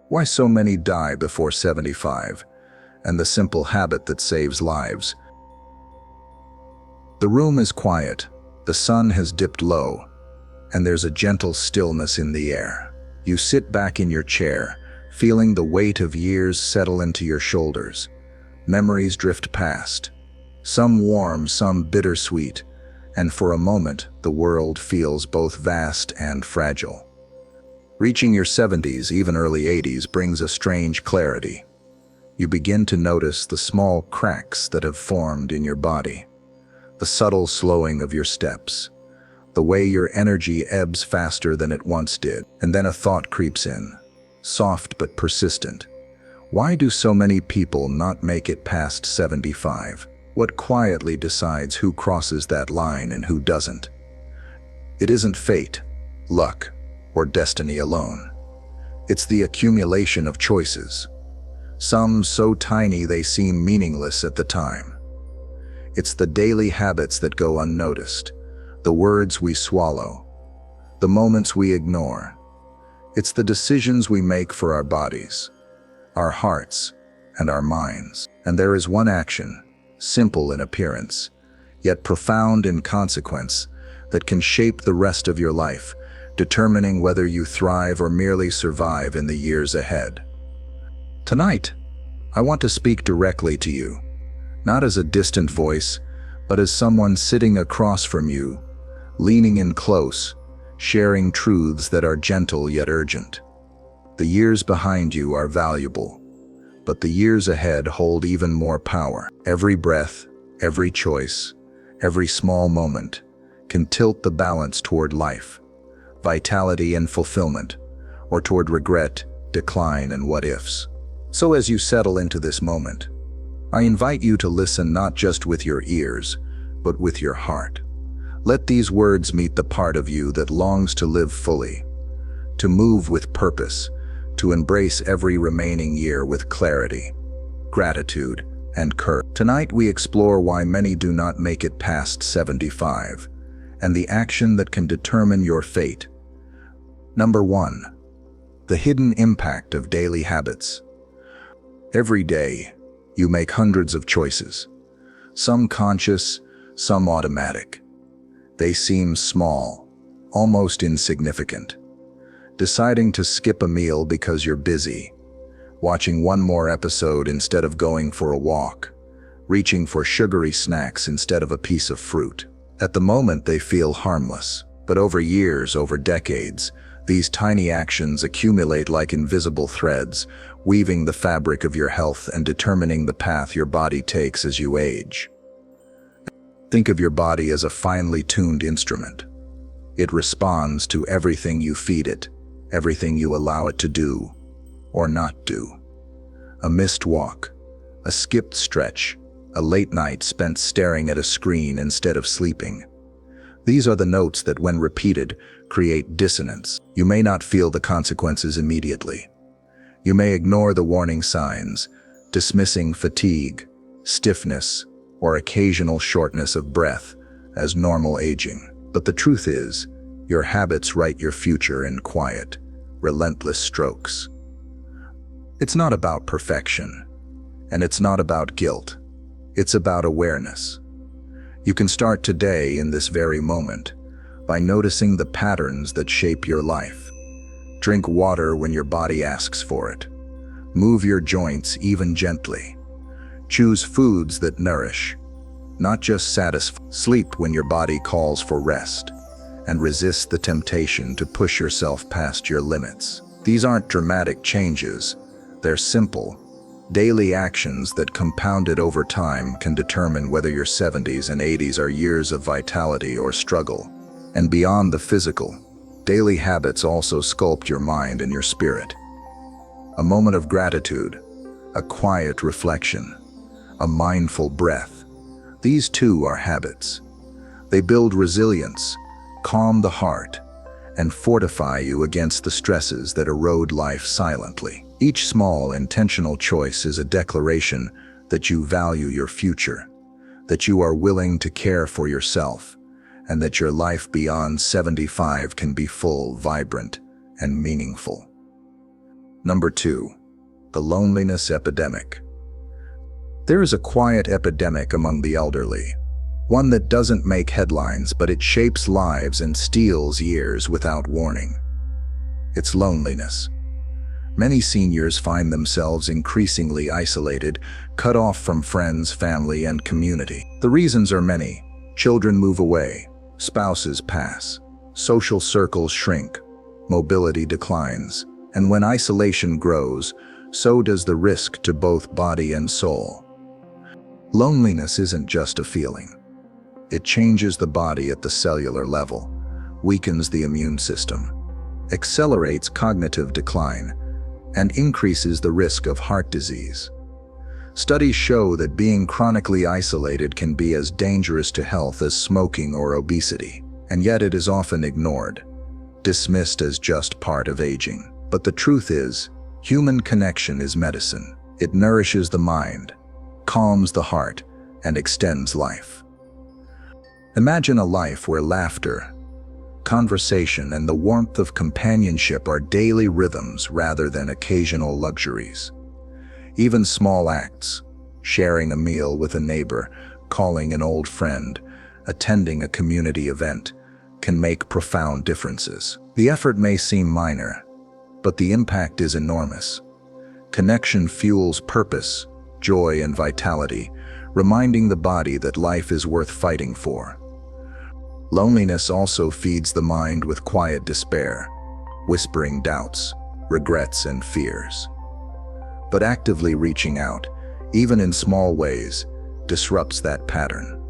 Why so many die before 75, and the simple habit that saves lives. The room is quiet, the sun has dipped low, and there's a gentle stillness in the air. You sit back in your chair, feeling the weight of years settle into your shoulders. Memories drift past, some warm, some bittersweet, and for a moment the world feels both vast and fragile. Reaching your 70s, even early 80s, brings a strange clarity. You begin to notice the small cracks that have formed in your body, the subtle slowing of your steps, the way your energy ebbs faster than it once did. And then a thought creeps in, soft but persistent. Why do so many people not make it past 75? What quietly decides who crosses that line and who doesn't? It isn't fate, luck, or destiny alone. It's the accumulation of choices, some so tiny they seem meaningless at the time. It's the daily habits that go unnoticed, the words we swallow, the moments we ignore. It's the decisions we make for our bodies, our hearts, and our minds. And there is one action, simple in appearance, yet profound in consequence, that can shape the rest of your life, determining whether you thrive or merely survive in the years ahead. Tonight, I want to speak directly to you, not as a distant voice, but as someone sitting across from you, leaning in close, sharing truths that are gentle yet urgent. The years behind you are valuable, but the years ahead hold even more power. Every breath, every choice, every small moment can tilt the balance toward life, vitality and fulfillment, or toward regret, decline, and what-ifs. So as you settle into this moment, I invite you to listen not just with your ears, but with your heart. Let these words meet the part of you that longs to live fully, to move with purpose, to embrace every remaining year with clarity, gratitude, and courage. Tonight we explore why many do not make it past 75, and the action that can determine your fate. Number 1. The hidden impact of daily habits. Every day, you make hundreds of choices, some conscious, some automatic. They seem small, almost insignificant. Deciding to skip a meal because you're busy, watching one more episode instead of going for a walk, reaching for sugary snacks instead of a piece of fruit. At the moment they feel harmless, but over years, over decades, these tiny actions accumulate like invisible threads, weaving the fabric of your health and determining the path your body takes as you age. Think of your body as a finely tuned instrument. It responds to everything you feed it, everything you allow it to do or not do. A missed walk, a skipped stretch, a late night spent staring at a screen instead of sleeping. These are the notes that, when repeated, create dissonance. You may not feel the consequences immediately. You may ignore the warning signs, dismissing fatigue, stiffness, or occasional shortness of breath as normal aging. But the truth is, your habits write your future in quiet, relentless strokes. It's not about perfection, and it's not about guilt. It's about awareness. You can start today in this very moment by noticing the patterns that shape your life. Drink water when your body asks for it. Move your joints even gently. Choose foods that nourish, not just satisfy. Sleep when your body calls for rest, and resist the temptation to push yourself past your limits. These aren't dramatic changes. They're simple, daily actions that, compounded over time, can determine whether your 70s and 80s are years of vitality or struggle. And beyond the physical, daily habits also sculpt your mind and your spirit. A moment of gratitude, a quiet reflection, a mindful breath. These too are habits. They build resilience, calm the heart, and fortify you against the stresses that erode life silently. Each small, intentional choice is a declaration that you value your future, that you are willing to care for yourself, and that your life beyond 75 can be full, vibrant, and meaningful. Number 2. The loneliness epidemic. There is a quiet epidemic among the elderly. One that doesn't make headlines, but it shapes lives and steals years without warning. It's loneliness. Many seniors find themselves increasingly isolated, cut off from friends, family, and community. The reasons are many. Children move away, spouses pass, social circles shrink, mobility declines, and when isolation grows, so does the risk to both body and soul. Loneliness isn't just a feeling. It changes the body at the cellular level, weakens the immune system, accelerates cognitive decline, and increases the risk of heart disease. Studies show that being chronically isolated can be as dangerous to health as smoking or obesity, and yet it is often ignored, dismissed as just part of aging. But the truth is, human connection is medicine. It nourishes the mind, calms the heart, and extends life. Imagine a life where laughter, conversation, and the warmth of companionship are daily rhythms rather than occasional luxuries. Even small acts, sharing a meal with a neighbor, calling an old friend, attending a community event, can make profound differences. The effort may seem minor, but the impact is enormous. Connection fuels purpose, joy, and vitality, reminding the body that life is worth fighting for. Loneliness also feeds the mind with quiet despair, whispering doubts, regrets, and fears. But actively reaching out, even in small ways, disrupts that pattern.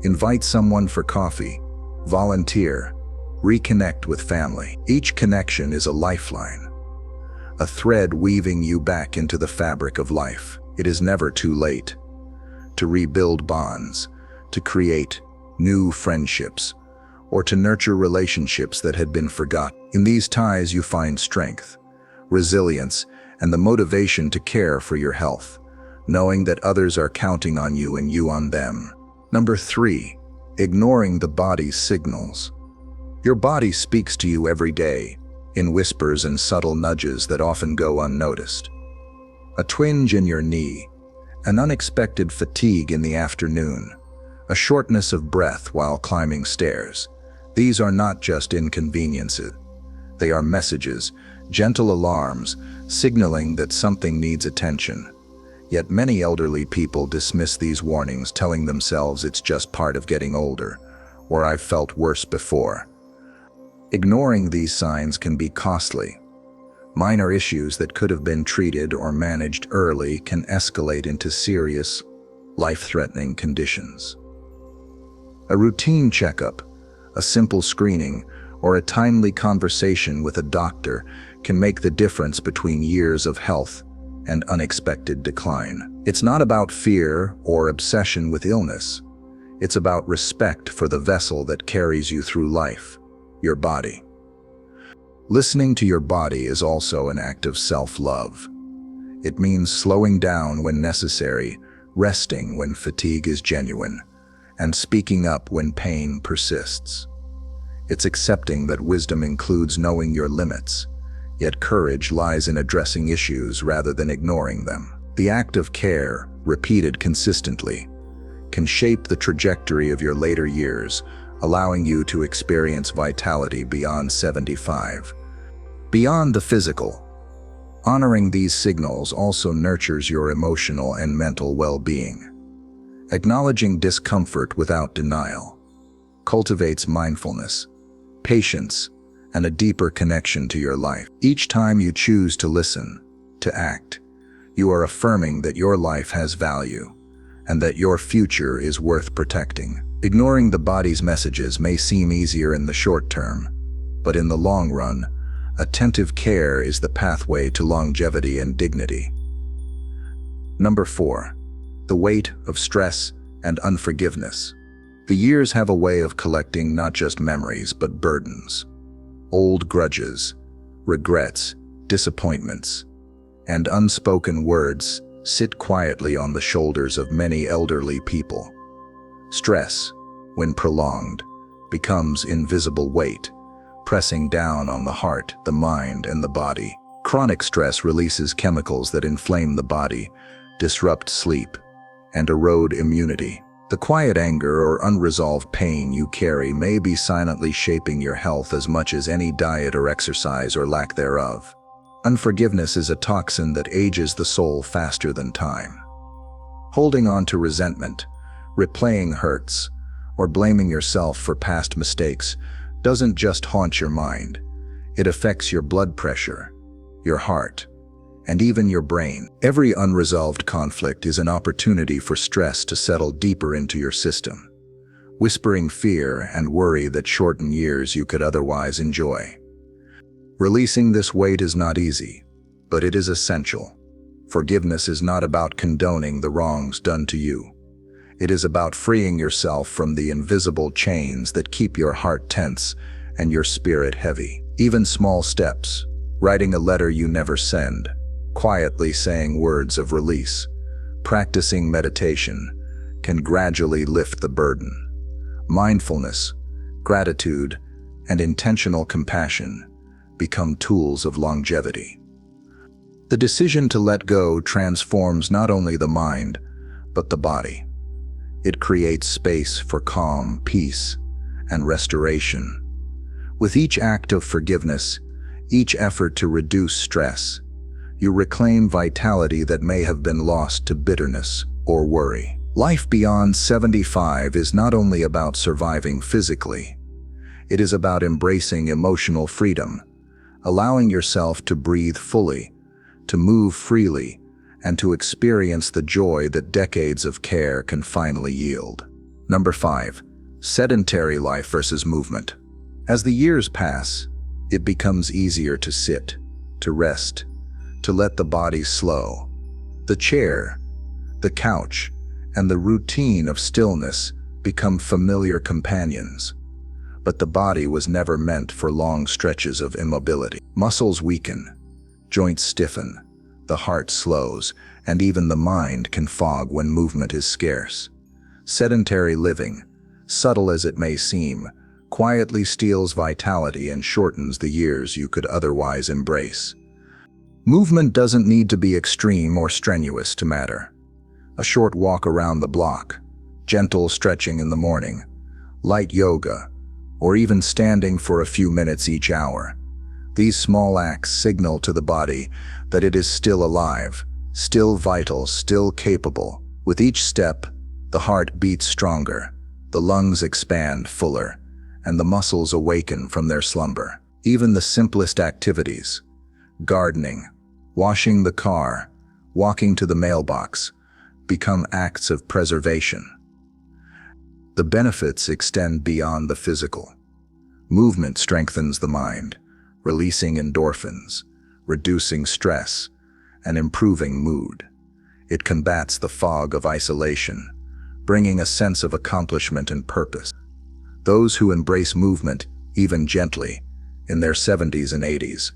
Invite someone for coffee, volunteer, reconnect with family. Each connection is a lifeline, a thread weaving you back into the fabric of life. It is never too late to rebuild bonds, to create new friendships, or to nurture relationships that had been forgotten. In these ties you find strength, resilience, and the motivation to care for your health, knowing that others are counting on you and you on them. Number 3, ignoring the body's signals. Your body speaks to you every day, in whispers and subtle nudges that often go unnoticed. A twinge in your knee, an unexpected fatigue in the afternoon, a shortness of breath while climbing stairs. These are not just inconveniences. They are messages, gentle alarms, signaling that something needs attention. Yet many elderly people dismiss these warnings, telling themselves it's just part of getting older, or I've felt worse before. Ignoring these signs can be costly. Minor issues that could have been treated or managed early can escalate into serious, life-threatening conditions. A routine checkup, a simple screening, or a timely conversation with a doctor can make the difference between years of health and unexpected decline. It's not about fear or obsession with illness. It's about respect for the vessel that carries you through life, your body. Listening to your body is also an act of self-love. It means slowing down when necessary, resting when fatigue is genuine, and speaking up when pain persists. It's accepting that wisdom includes knowing your limits, yet courage lies in addressing issues rather than ignoring them. The act of care, repeated consistently, can shape the trajectory of your later years, allowing you to experience vitality beyond 75. Beyond the physical, honoring these signals also nurtures your emotional and mental well-being. Acknowledging discomfort without denial cultivates mindfulness, patience, and a deeper connection to your life. Each time you choose to listen, to act, you are affirming that your life has value and that your future is worth protecting. Ignoring the body's messages may seem easier in the short term, but in the long run, attentive care is the pathway to longevity and dignity. Number 4. The weight of stress and unforgiveness. The years have a way of collecting not just memories but burdens. Old grudges, regrets, disappointments, and unspoken words sit quietly on the shoulders of many elderly people. Stress, when prolonged, becomes invisible weight, pressing down on the heart, the mind, and the body. Chronic stress releases chemicals that inflame the body, disrupt sleep, and erode immunity. The quiet anger or unresolved pain you carry may be silently shaping your health as much as any diet or exercise or lack thereof. Unforgiveness is a toxin that ages the soul faster than time. Holding on to resentment, replaying hurts, or blaming yourself for past mistakes doesn't just haunt your mind. It affects your blood pressure, your heart, and even your brain. Every unresolved conflict is an opportunity for stress to settle deeper into your system, whispering fear and worry that shorten years you could otherwise enjoy. Releasing this weight is not easy, but it is essential. Forgiveness is not about condoning the wrongs done to you. It is about freeing yourself from the invisible chains that keep your heart tense and your spirit heavy. Even small steps, writing a letter you never send, quietly saying words of release, practicing meditation, can gradually lift the burden. Mindfulness, gratitude, and intentional compassion become tools of longevity. The decision to let go transforms not only the mind, but the body. It creates space for calm, peace, and restoration. With each act of forgiveness, each effort to reduce stress, you reclaim vitality that may have been lost to bitterness or worry. Life beyond 75 is not only about surviving physically, it is about embracing emotional freedom, allowing yourself to breathe fully, to move freely, and to experience the joy that decades of care can finally yield. Number 5. Sedentary life versus movement. As the years pass, it becomes easier to sit, to rest, to let the body slow. The chair, the couch, and the routine of stillness become familiar companions. But the body was never meant for long stretches of immobility. Muscles weaken, joints stiffen, the heart slows, and even the mind can fog when movement is scarce. Sedentary living, subtle as it may seem, quietly steals vitality and shortens the years you could otherwise embrace. Movement doesn't need to be extreme or strenuous to matter. A short walk around the block, gentle stretching in the morning, light yoga, or even standing for a few minutes each hour. These small acts signal to the body that it is still alive, still vital, still capable. With each step, the heart beats stronger, the lungs expand fuller, and the muscles awaken from their slumber. Even the simplest activities, gardening, washing the car, walking to the mailbox, become acts of preservation. The benefits extend beyond the physical. Movement strengthens the mind, releasing endorphins, reducing stress, and improving mood. It combats the fog of isolation, bringing a sense of accomplishment and purpose. Those who embrace movement, even gently, in their 70s and 80s,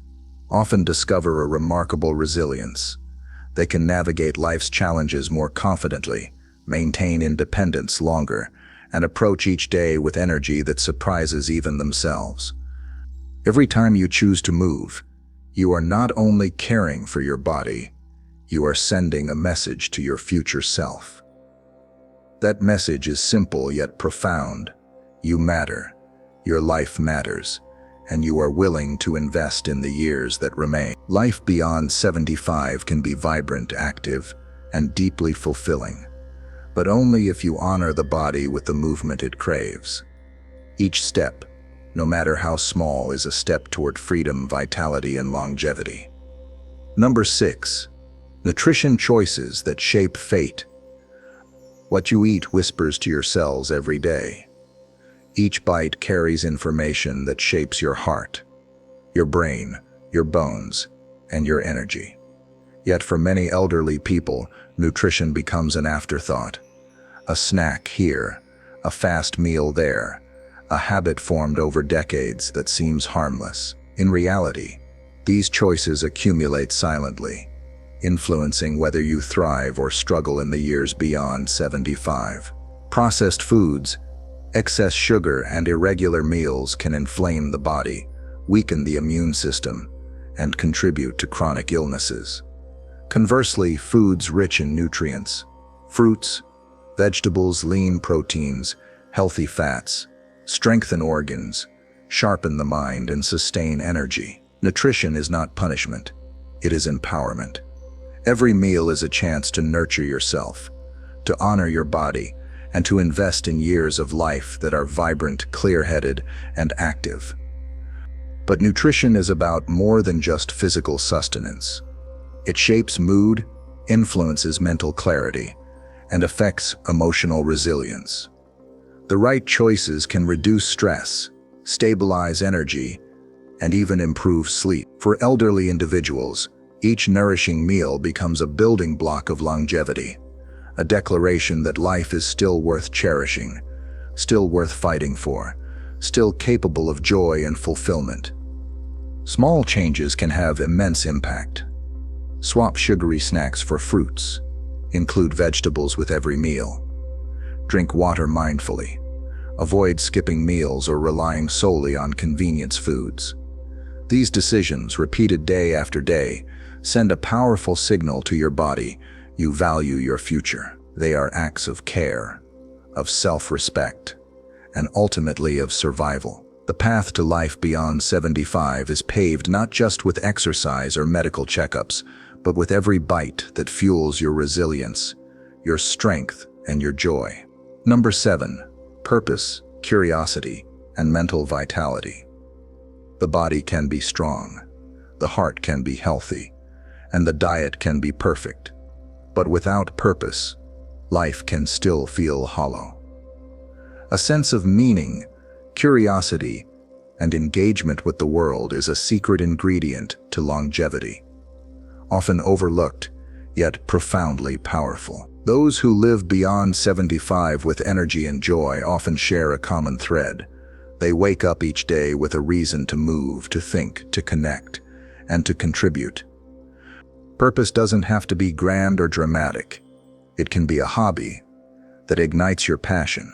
often discover a remarkable resilience. They can navigate life's challenges more confidently, maintain independence longer, and approach each day with energy that surprises even themselves. Every time you choose to move, you are not only caring for your body, you are sending a message to your future self. That message is simple yet profound. You matter, your life matters, and you are willing to invest in the years that remain. Life beyond 75 can be vibrant, active, and deeply fulfilling, but only if you honor the body with the movement it craves. Each step, no matter how small, is a step toward freedom, vitality, and longevity. Number 6. Nutrition choices that shape fate. What you eat whispers to your cells every day. Each bite carries information that shapes your heart, your brain, your bones, and your energy. Yet for many elderly people, nutrition becomes an afterthought. A snack here, a fast meal there, a habit formed over decades that seems harmless. In reality, these choices accumulate silently, influencing whether you thrive or struggle in the years beyond 75. Processed foods, excess sugar, and irregular meals can inflame the body, weaken the immune system, and contribute to chronic illnesses. Conversely, foods rich in nutrients, fruits, vegetables, lean proteins, healthy fats, strengthen organs, sharpen the mind, and sustain energy. Nutrition is not punishment, it is empowerment. Every meal is a chance to nurture yourself, to honor your body, and to invest in years of life that are vibrant, clear-headed, and active. But nutrition is about more than just physical sustenance. It shapes mood, influences mental clarity, and affects emotional resilience. The right choices can reduce stress, stabilize energy, and even improve sleep. For elderly individuals, each nourishing meal becomes a building block of longevity, a declaration that life is still worth cherishing, still worth fighting for, still capable of joy and fulfillment. Small changes can have immense impact. Swap sugary snacks for fruits. Include vegetables with every meal. Drink water mindfully. Avoid skipping meals or relying solely on convenience foods. These decisions, repeated day after day, send a powerful signal to your body: you value your future. They are acts of care, of self-respect, and ultimately of survival. The path to life beyond 75 is paved not just with exercise or medical checkups, but with every bite that fuels your resilience, your strength, and your joy. Number 7. Purpose, curiosity, and mental vitality. The body can be strong, the heart can be healthy, and the diet can be perfect. But without purpose, life can still feel hollow. A sense of meaning, curiosity, and engagement with the world is a secret ingredient to longevity. Often overlooked, yet profoundly powerful. Those who live beyond 75 with energy and joy often share a common thread. They wake up each day with a reason to move, to think, to connect, and to contribute. Purpose doesn't have to be grand or dramatic. It can be a hobby that ignites your passion,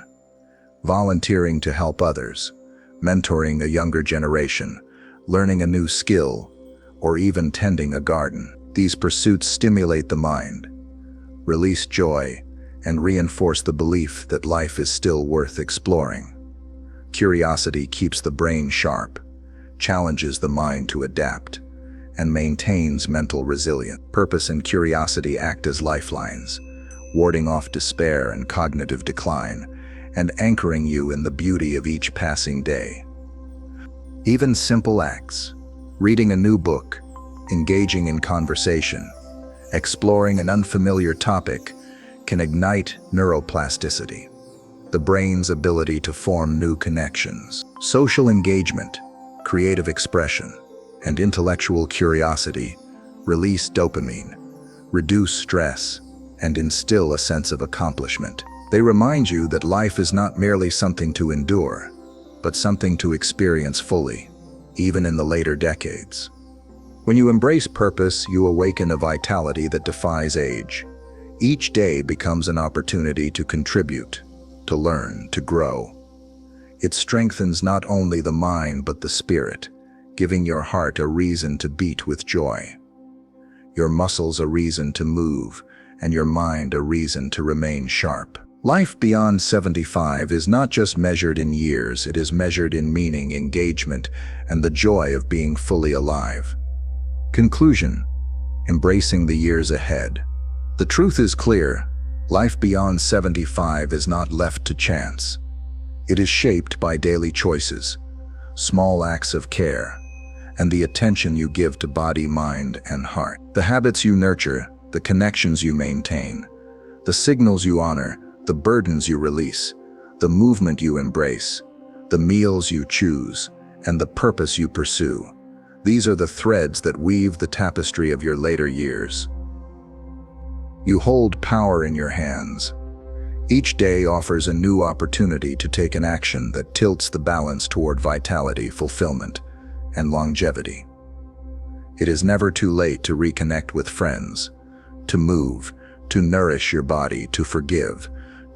volunteering to help others, mentoring a younger generation, learning a new skill, or even tending a garden. These pursuits stimulate the mind, release joy, and reinforce the belief that life is still worth exploring. Curiosity keeps the brain sharp, challenges the mind to adapt, and maintains mental resilience. Purpose and curiosity act as lifelines, warding off despair and cognitive decline, and anchoring you in the beauty of each passing day. Even simple acts, reading a new book, engaging in conversation, exploring an unfamiliar topic, can ignite neuroplasticity, the brain's ability to form new connections. Social engagement, creative expression, and intellectual curiosity release dopamine, reduce stress, and instill a sense of accomplishment. They remind you that life is not merely something to endure, but something to experience fully, even in the later decades. When you embrace purpose, you awaken a vitality that defies age. Each day becomes an opportunity to contribute, to learn, to grow. It strengthens not only the mind but the spirit, giving your heart a reason to beat with joy, your muscles a reason to move, and your mind a reason to remain sharp. Life beyond 75 is not just measured in years, it is measured in meaning, engagement, and the joy of being fully alive. Conclusion: embracing the years ahead. The truth is clear: life beyond 75 is not left to chance. It is shaped by daily choices, small acts of care, and the attention you give to body, mind, and heart. The habits you nurture, the connections you maintain, the signals you honor, the burdens you release, the movement you embrace, the meals you choose, and the purpose you pursue. These are the threads that weave the tapestry of your later years. You hold power in your hands. Each day offers a new opportunity to take an action that tilts the balance toward vitality, fulfillment, and longevity. It is never too late to reconnect with friends, to move, to nourish your body, to forgive,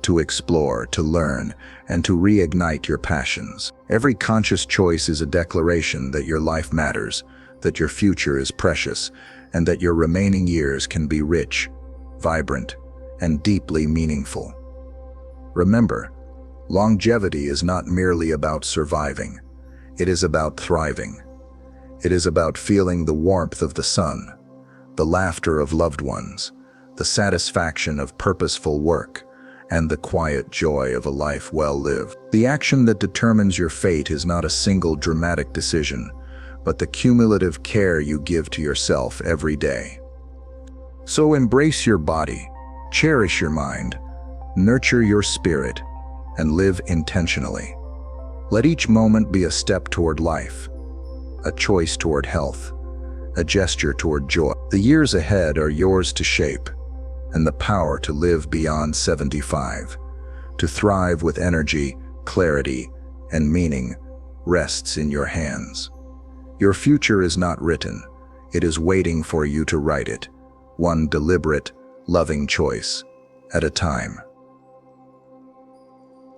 to explore, to learn, and to reignite your passions. Every conscious choice is a declaration that your life matters, that your future is precious, and that your remaining years can be rich, vibrant, and deeply meaningful. Remember, longevity is not merely about surviving. It is about thriving. It is about feeling the warmth of the sun, the laughter of loved ones, the satisfaction of purposeful work, and the quiet joy of a life well lived. The action that determines your fate is not a single dramatic decision, but the cumulative care you give to yourself every day. So embrace your body, cherish your mind, nurture your spirit, and live intentionally. Let each moment be a step toward life, a choice toward health, a gesture toward joy. The years ahead are yours to shape, and the power to live beyond 75, to thrive with energy, clarity, and meaning, rests in your hands. Your future is not written. It is waiting for you to write it, one deliberate, loving choice at a time.